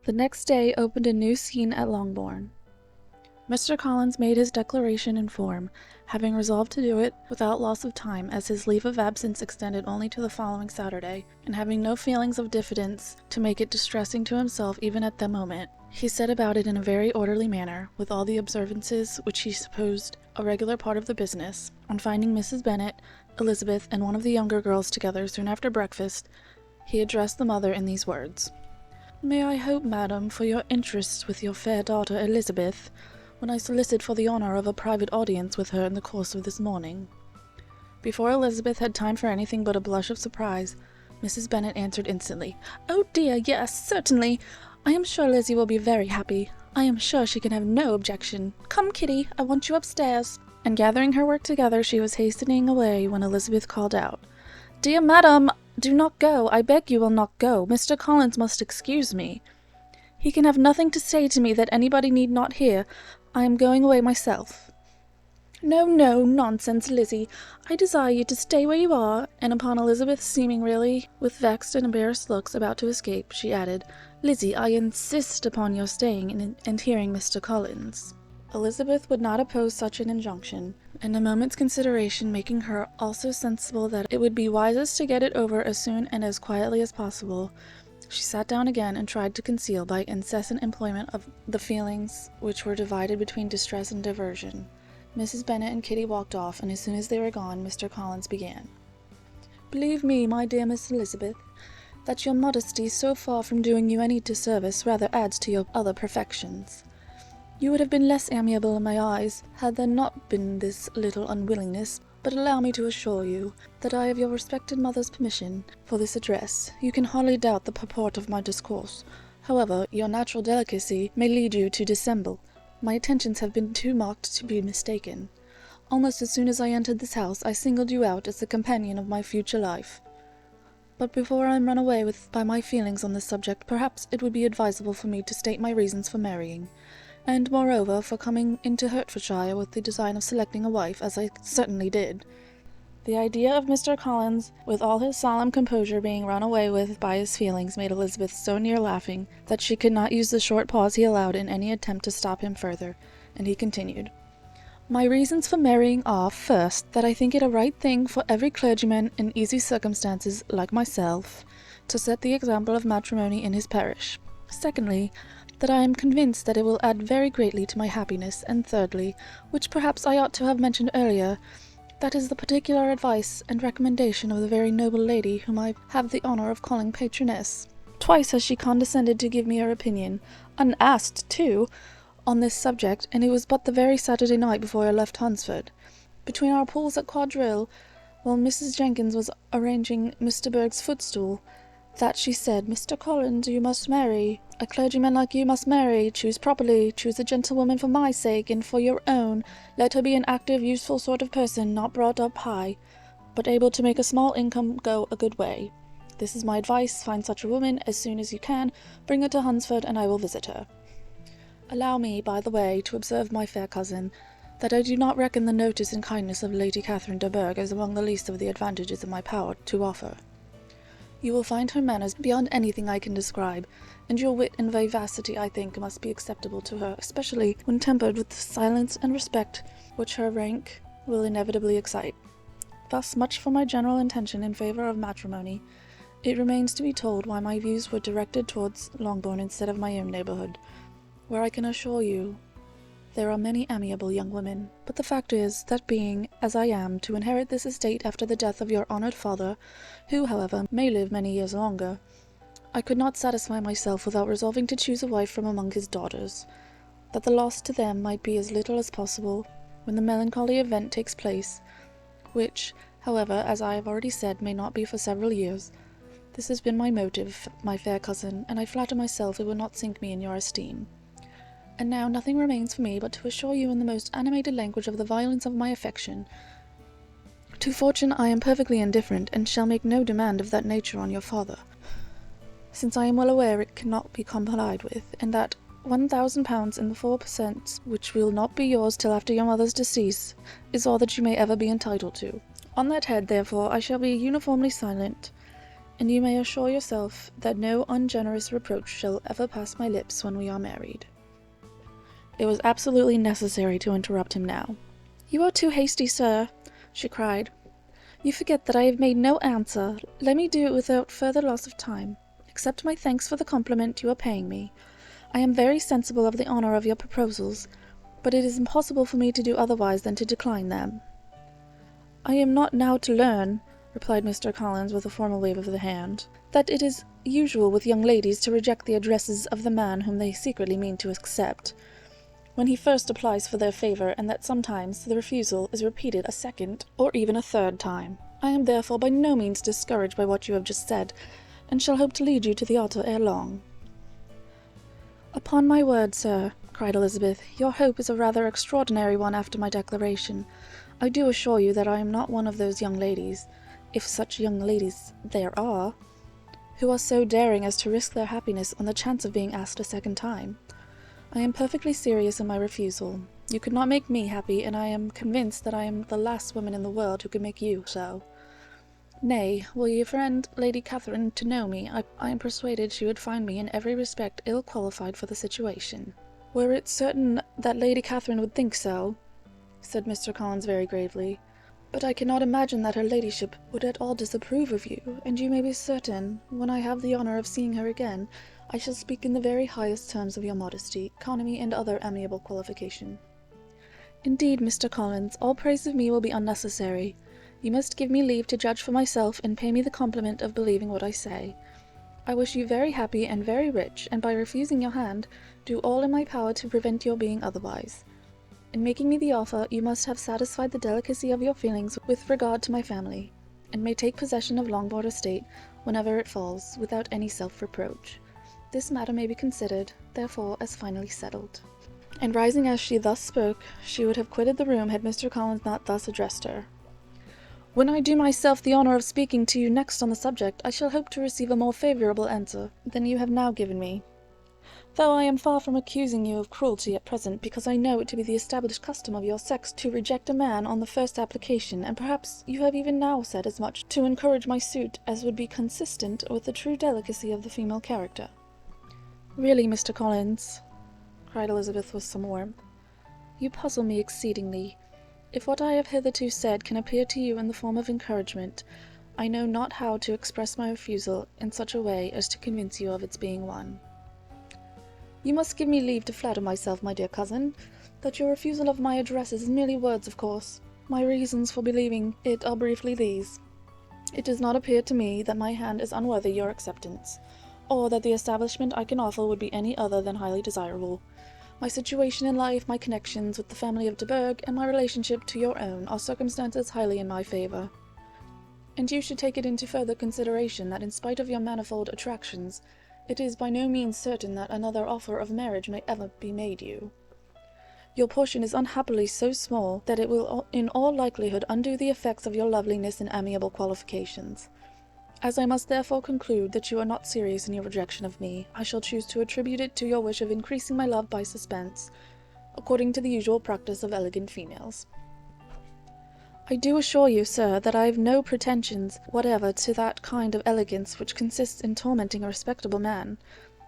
The next day opened a new scene at Longbourn. Mr. Collins made his declaration in form, having resolved to do it without loss of time, as his leave of absence extended only to the following Saturday, and having no feelings of diffidence to make it distressing to himself even at the moment, he set about it in a very orderly manner, with all the observances which he supposed a regular part of the business. On finding Mrs. Bennet, Elizabeth, and one of the younger girls together soon after breakfast, he addressed the mother in these words: "May I hope, madam, for your interest with your fair daughter Elizabeth, when I solicit for the honour of a private audience with her in the course of this morning?" Before Elizabeth had time for anything but a blush of surprise, Mrs. Bennet answered instantly, "Oh dear, yes, certainly. I am sure Lizzie will be very happy. I am sure she can have no objection. Come, Kitty, I want you upstairs." And gathering her work together, she was hastening away when Elizabeth called out, "Dear madam, do not go. I beg you will not go. Mr. Collins must excuse me. He can have nothing to say to me that anybody need not hear. I am going away myself." "No, no, nonsense, Lizzie. I desire you to stay where you are," and upon Elizabeth seeming really, with vexed and embarrassed looks, about to escape, she added, "Lizzie, I insist upon your staying and hearing Mr. Collins." Elizabeth would not oppose such an injunction, and a moment's consideration making her also sensible that it would be wisest to get it over as soon and as quietly as possible, she sat down again and tried to conceal by incessant employment of the feelings which were divided between distress and diversion. Mrs. Bennet and Kitty walked off, and as soon as they were gone, Mr. Collins began. "Believe me, my dear Miss Elizabeth, that your modesty, so far from doing you any disservice, rather adds to your other perfections. You would have been less amiable in my eyes, had there not been this little unwillingness, but allow me to assure you that I have your respected mother's permission for this address. You can hardly doubt the purport of my discourse. However, your natural delicacy may lead you to dissemble. My attentions have been too marked to be mistaken. Almost as soon as I entered this house, I singled you out as the companion of my future life. But before I am run away with by my feelings on this subject, perhaps it would be advisable for me to state my reasons for marrying, and moreover for coming into Hertfordshire with the design of selecting a wife, as I certainly did." The idea of Mr. Collins, with all his solemn composure, being run away with by his feelings, made Elizabeth so near laughing that she could not use the short pause he allowed in any attempt to stop him further, and he continued, "My reasons for marrying are, first, that I think it a right thing for every clergyman in easy circumstances, like myself, to set the example of matrimony in his parish. Secondly, that I am convinced that it will add very greatly to my happiness, and thirdly, which perhaps I ought to have mentioned earlier, that is the particular advice and recommendation of the very noble lady whom I have the honour of calling patroness. Twice has she condescended to give me her opinion, unasked too, on this subject, and it was but the very Saturday night before I left Hunsford. Between our pools at quadrille, while Mrs. Jenkins was arranging Mr. Berg's footstool, that she said, 'Mr. Collins, you must marry. A clergyman like you must marry. Choose properly. Choose a gentlewoman for my sake, and for your own. Let her be an active, useful sort of person, not brought up high, but able to make a small income go a good way. This is my advice. Find such a woman as soon as you can. Bring her to Hunsford, and I will visit her. Allow me, by the way, to observe, my fair cousin, that I do not reckon the notice and kindness of Lady Catherine de Bourgh as among the least of the advantages in my power to offer. You will find her manners beyond anything I can describe, and your wit and vivacity, I think, must be acceptable to her, especially when tempered with the silence and respect which her rank will inevitably excite. Thus much for my general intention in favour of matrimony. It remains to be told why my views were directed towards Longbourn instead of my own neighbourhood, where I can assure you there are many amiable young women. But the fact is, that being, as I am, to inherit this estate after the death of your honoured father, who, however, may live many years longer, I could not satisfy myself without resolving to choose a wife from among his daughters, that the loss to them might be as little as possible when the melancholy event takes place, which, however, as I have already said, may not be for several years. This has been my motive, my fair cousin, and I flatter myself it will not sink me in your esteem. And now nothing remains for me but to assure you in the most animated language of the violence of my affection. To fortune I am perfectly indifferent, and shall make no demand of that nature on your father, since I am well aware it cannot be complied with, and that £1,000 in the 4%, which will not be yours till after your mother's decease, is all that you may ever be entitled to. On that head, therefore, I shall be uniformly silent, and you may assure yourself that no ungenerous reproach shall ever pass my lips when we are married." It was absolutely necessary to interrupt him now. "You are too hasty, sir," she cried. "You forget that I have made no answer. Let me do it without further loss of time. Accept my thanks for the compliment you are paying me. I am very sensible of the honour of your proposals, but it is impossible for me to do otherwise than to decline them." "I am not now to learn," replied Mr. Collins with a formal wave of the hand, "that it is usual with young ladies to reject the addresses of the man whom they secretly mean to accept, when he first applies for their favour, and that sometimes the refusal is repeated a second or even a third time. I am therefore by no means discouraged by what you have just said, and shall hope to lead you to the altar ere long." "Upon my word, sir," cried Elizabeth, "your hope is a rather extraordinary one after my declaration. I do assure you that I am not one of those young ladies, if such young ladies there are, who are so daring as to risk their happiness on the chance of being asked a second time. I am perfectly serious in my refusal. You could not make me happy, and I am convinced that I am the last woman in the world who could make you so. Nay, were your friend Lady Catherine to know me, I am persuaded she would find me in every respect ill qualified for the situation." "Were it certain that Lady Catherine would think so," said Mr. Collins very gravely, "but I cannot imagine that her ladyship would at all disapprove of you, and you may be certain, when I have the honour of seeing her again, I shall speak in the very highest terms of your modesty, economy, and other amiable qualification." "Indeed, Mr. Collins, all praise of me will be unnecessary. You must give me leave to judge for myself, and pay me the compliment of believing what I say. I wish you very happy and very rich, and by refusing your hand, do all in my power to prevent your being otherwise. In making me the offer, you must have satisfied the delicacy of your feelings with regard to my family, and may take possession of Longbourn estate whenever it falls, without any self-reproach. This matter may be considered, therefore, as finally settled." And rising as she thus spoke, she would have quitted the room had Mr. Collins not thus addressed her. "When I do myself the honour of speaking to you next on the subject, I shall hope to receive a more favourable answer than you have now given me. Though I am far from accusing you of cruelty at present, because I know it to be the established custom of your sex to reject a man on the first application, and perhaps you have even now said as much to encourage my suit as would be consistent with the true delicacy of the female character." "Really, Mr. Collins," cried Elizabeth with some warmth, "you puzzle me exceedingly. If what I have hitherto said can appear to you in the form of encouragement, I know not how to express my refusal in such a way as to convince you of its being one. You must give me leave to flatter myself, my dear cousin, that your refusal of my addresses is merely words, of course. My reasons for believing it are briefly these. It does not appear to me that my hand is unworthy your acceptance, or that the establishment I can offer would be any other than highly desirable. My situation in life, my connections with the family of de Bourgh, and my relationship to your own are circumstances highly in my favour. And you should take it into further consideration that in spite of your manifold attractions, it is by no means certain that another offer of marriage may ever be made you. Your portion is unhappily so small that it will in all likelihood undo the effects of your loveliness and amiable qualifications. As I must therefore conclude that you are not serious in your rejection of me, I shall choose to attribute it to your wish of increasing my love by suspense, according to the usual practice of elegant females. I do assure you, sir, that I have no pretensions whatever to that kind of elegance which consists in tormenting a respectable man.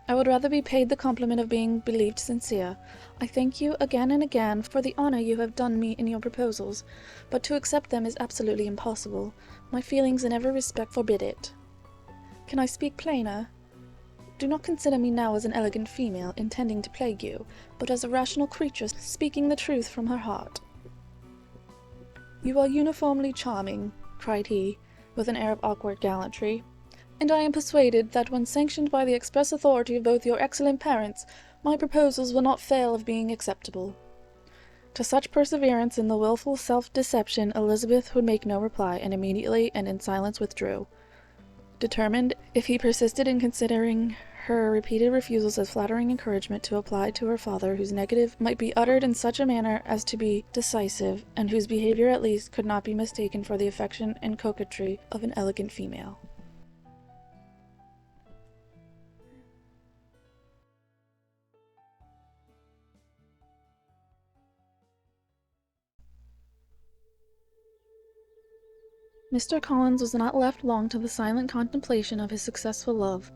I would rather be paid the compliment of being believed sincere. I thank you again and again for the honour you have done me in your proposals, but to accept them is absolutely impossible. My feelings in every respect forbid it. Can I speak plainer? Do not consider me now as an elegant female intending to plague you, but as a rational creature speaking the truth from her heart." "You are uniformly charming," cried he, with an air of awkward gallantry, "and I am persuaded that when sanctioned by the express authority of both your excellent parents, my proposals will not fail of being acceptable." To such perseverance in the wilful self-deception Elizabeth would make no reply, and immediately and in silence withdrew, determined, if he persisted in considering her repeated refusals as flattering encouragement, to apply to her father, whose negative might be uttered in such a manner as to be decisive, and whose behaviour at least could not be mistaken for the affection and coquetry of an elegant female. Mr. Collins was not left long to the silent contemplation of his successful love,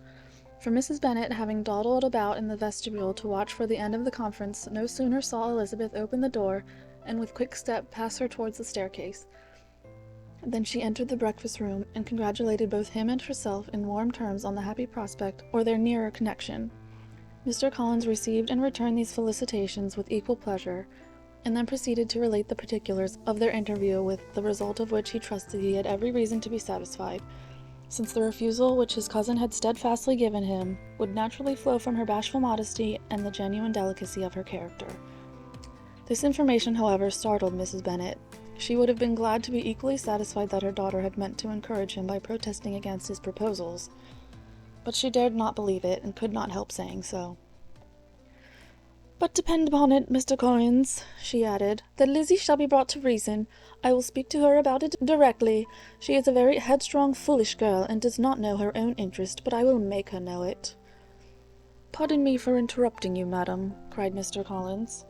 for Mrs. Bennet, having dawdled about in the vestibule to watch for the end of the conference, no sooner saw Elizabeth open the door, and with quick step pass her towards the staircase, than she entered the breakfast-room, and congratulated both him and herself in warm terms on the happy prospect, or their nearer connection. Mr. Collins received and returned these felicitations with equal pleasure, and then proceeded to relate the particulars of their interview, with the result of which he trusted he had every reason to be satisfied, since the refusal which his cousin had steadfastly given him would naturally flow from her bashful modesty and the genuine delicacy of her character. This information, however, startled Mrs. Bennet. She would have been glad to be equally satisfied that her daughter had meant to encourage him by protesting against his proposals, but she dared not believe it, and could not help saying so. "But depend upon it, Mr. Collins," she added, "that Lizzie shall be brought to reason. I will speak to her about it directly. She is a very headstrong, foolish girl, and does not know her own interest, but I will make her know it." "Pardon me for interrupting you, madam," cried Mr. Collins,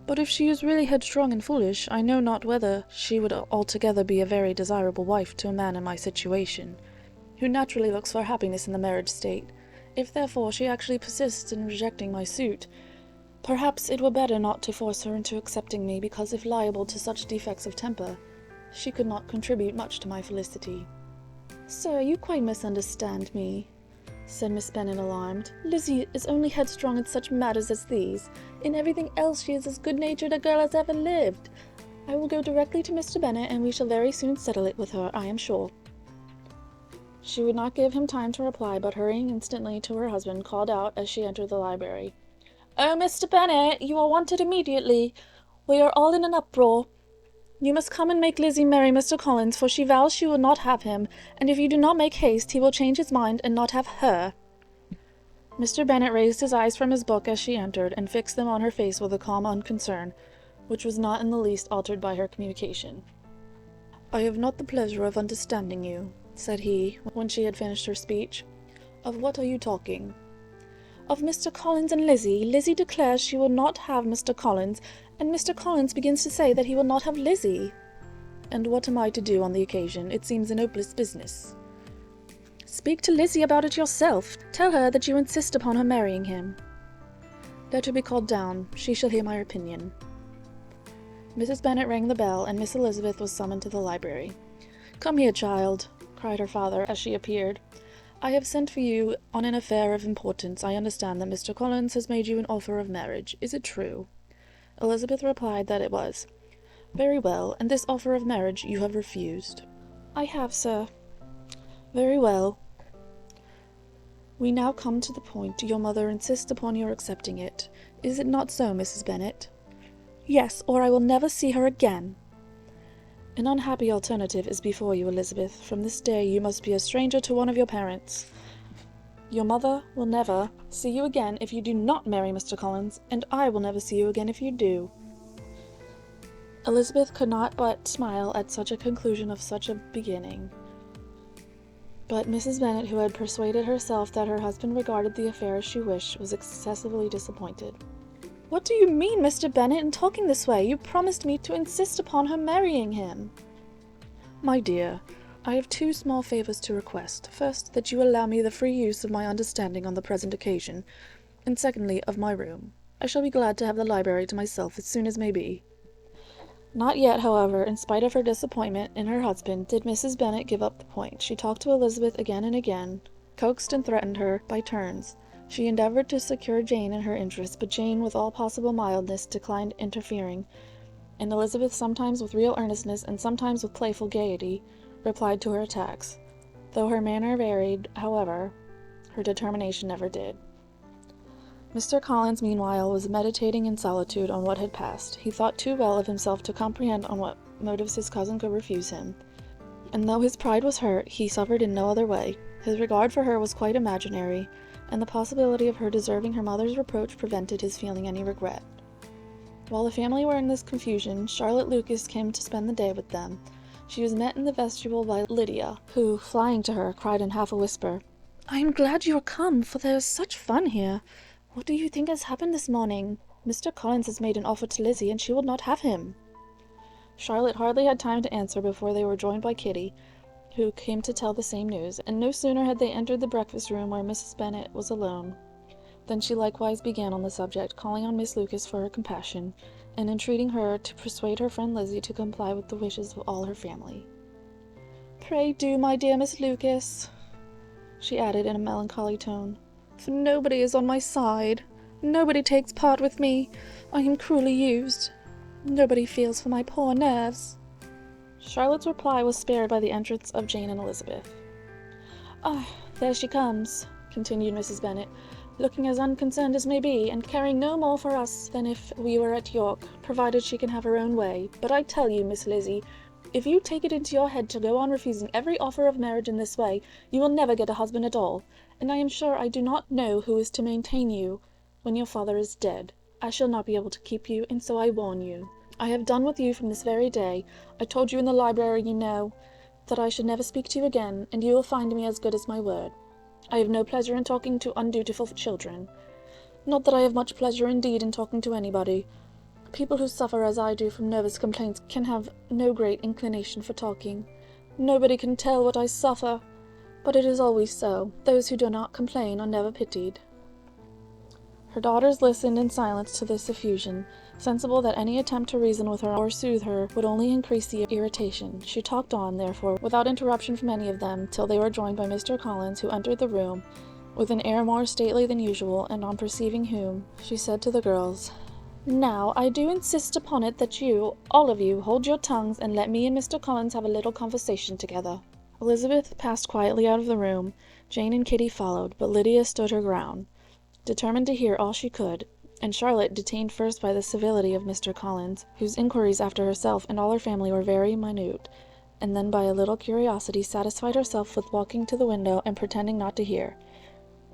"but if she is really headstrong and foolish, I know not whether she would altogether be a very desirable wife to a man in my situation, who naturally looks for happiness in the marriage state. If, therefore, she actually persists in rejecting my suit, perhaps it were better not to force her into accepting me, because if liable to such defects of temper, she could not contribute much to my felicity." "Sir, you quite misunderstand me," said Miss Bennet, alarmed. "Lizzie is only headstrong in such matters as these. In everything else she is as good-natured a girl as ever lived. I will go directly to Mr. Bennet, and we shall very soon settle it with her, I am sure." She would not give him time to reply, but hurrying instantly to her husband, called out as she entered the library, "Oh, Mr. Bennet, you are wanted immediately. We are all in an uproar. You must come and make Lizzie marry Mr. Collins, for she vows she will not have him, and if you do not make haste, he will change his mind and not have her." Mr. Bennet raised his eyes from his book as she entered, and fixed them on her face with a calm unconcern, which was not in the least altered by her communication. "I have not the pleasure of understanding you," said he, when she had finished her speech. "Of what are you talking?" "Of Mr. Collins and Lizzie. Lizzie declares she will not have Mr. Collins, and Mr. Collins begins to say that he will not have Lizzie." "And what am I to do on the occasion? It seems an hopeless business." "Speak to Lizzie about it yourself. Tell her that you insist upon her marrying him." "Let her be called down. She shall hear my opinion." Mrs. Bennet rang the bell, and Miss Elizabeth was summoned to the library. "Come here, child," cried her father as she appeared. "I have sent for you on an affair of importance. I understand that Mr. Collins has made you an offer of marriage. Is it true?" Elizabeth replied that it was. "Very well, and this offer of marriage you have refused?" "I have, sir." "Very well. We now come to the point. Your mother insists upon your accepting it. Is it not so, Mrs. Bennet?" "Yes, or I will never see her again." "An unhappy alternative is before you, Elizabeth. From this day you must be a stranger to one of your parents. Your mother will never see you again if you do not marry Mr. Collins, and I will never see you again if you do." Elizabeth could not but smile at such a conclusion of such a beginning. But Mrs. Bennet, who had persuaded herself that her husband regarded the affair as she wished, was excessively disappointed. "What do you mean, Mr. Bennet, in talking this way? You promised me to insist upon her marrying him." "My dear, I have two small favours to request. First, that you allow me the free use of my understanding on the present occasion, and secondly, of my room. I shall be glad to have the library to myself as soon as may be." Not yet, however, in spite of her disappointment in her husband, did Mrs. Bennet give up the point. She talked to Elizabeth again and again, coaxed and threatened her by turns. She endeavoured to secure Jane in her interest, but Jane, with all possible mildness, declined interfering, and Elizabeth, sometimes with real earnestness and sometimes with playful gaiety, replied to her attacks. Though her manner varied, however, her determination never did. Mr. Collins, meanwhile, was meditating in solitude on what had passed. He thought too well of himself to comprehend on what motives his cousin could refuse him, and though his pride was hurt, he suffered in no other way. His regard for her was quite imaginary, and the possibility of her deserving her mother's reproach prevented his feeling any regret. While the family were in this confusion, Charlotte Lucas came to spend the day with them. She was met in the vestibule by Lydia, who, flying to her, cried in half a whisper, "I am glad you are come, for there is such fun here. What do you think has happened this morning? Mr. Collins has made an offer to Lizzie, and she will not have him." Charlotte hardly had time to answer before they were joined by Kitty, who came to tell the same news, and no sooner had they entered the breakfast room where Mrs. Bennet was alone, than she likewise began on the subject, calling on Miss Lucas for her compassion, and entreating her to persuade her friend Lizzie to comply with the wishes of all her family. "Pray do, my dear Miss Lucas," she added in a melancholy tone, "for nobody is on my side. Nobody takes part with me. I am cruelly used. Nobody feels for my poor nerves." Charlotte's reply was spared by the entrance of Jane and Elizabeth. "Ah, there she comes," continued Mrs. Bennet, "looking as unconcerned as may be, and caring no more for us than if we were at York, provided she can have her own way. But I tell you, Miss Lizzie, if you take it into your head to go on refusing every offer of marriage in this way, you will never get a husband at all, and I am sure I do not know who is to maintain you when your father is dead. I shall not be able to keep you, and so I warn you. I have done with you from this very day. I told you in the library, you know, that I should never speak to you again, and you will find me as good as my word. I have no pleasure in talking to undutiful children. Not that I have much pleasure indeed in talking to anybody. People who suffer as I do from nervous complaints can have no great inclination for talking. Nobody can tell what I suffer, but it is always so. Those who do not complain are never pitied." Her daughters listened in silence to this effusion, sensible that any attempt to reason with her or soothe her would only increase the irritation. She talked on, therefore, without interruption from any of them, till they were joined by Mr. Collins, who entered the room with an air more stately than usual, and on perceiving whom, she said to the girls, "Now, I do insist upon it that you, all of you, hold your tongues, and let me and Mr. Collins have a little conversation together." Elizabeth passed quietly out of the room. Jane and Kitty followed, but Lydia stood her ground, determined to hear all she could, and Charlotte, detained first by the civility of Mr. Collins, whose inquiries after herself and all her family were very minute, and then by a little curiosity satisfied herself with walking to the window and pretending not to hear.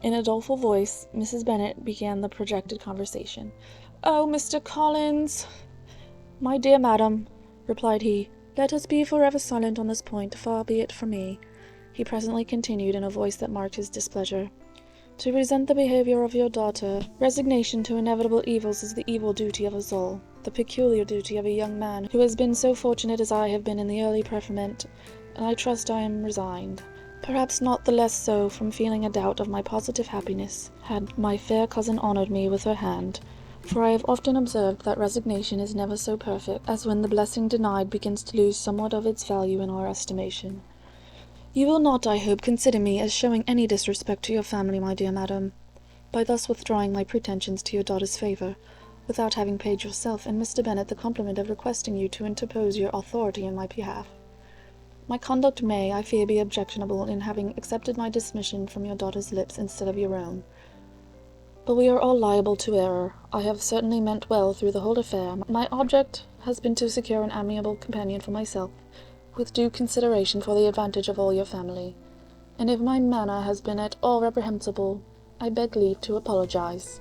In a doleful voice, Mrs. Bennet began the projected conversation. "Oh, Mr. Collins!" "My dear madam," replied he, "let us be forever silent on this point, far be it from me," he presently continued in a voice that marked his displeasure, "to resent the behaviour of your daughter. Resignation to inevitable evils is the evil duty of us all, the peculiar duty of a young man who has been so fortunate as I have been in the early preferment, and I trust I am resigned. Perhaps not the less so from feeling a doubt of my positive happiness, had my fair cousin honoured me with her hand, for I have often observed that resignation is never so perfect as when the blessing denied begins to lose somewhat of its value in our estimation. You will not, I hope, consider me as showing any disrespect to your family, my dear madam, by thus withdrawing my pretensions to your daughter's favour, without having paid yourself and Mr. Bennet the compliment of requesting you to interpose your authority in my behalf. My conduct may, I fear, be objectionable in having accepted my dismission from your daughter's lips instead of your own. But we are all liable to error. I have certainly meant well through the whole affair. My object has been to secure an amiable companion for myself, with due consideration for the advantage of all your family, and if my manner has been at all reprehensible, I beg leave to apologize."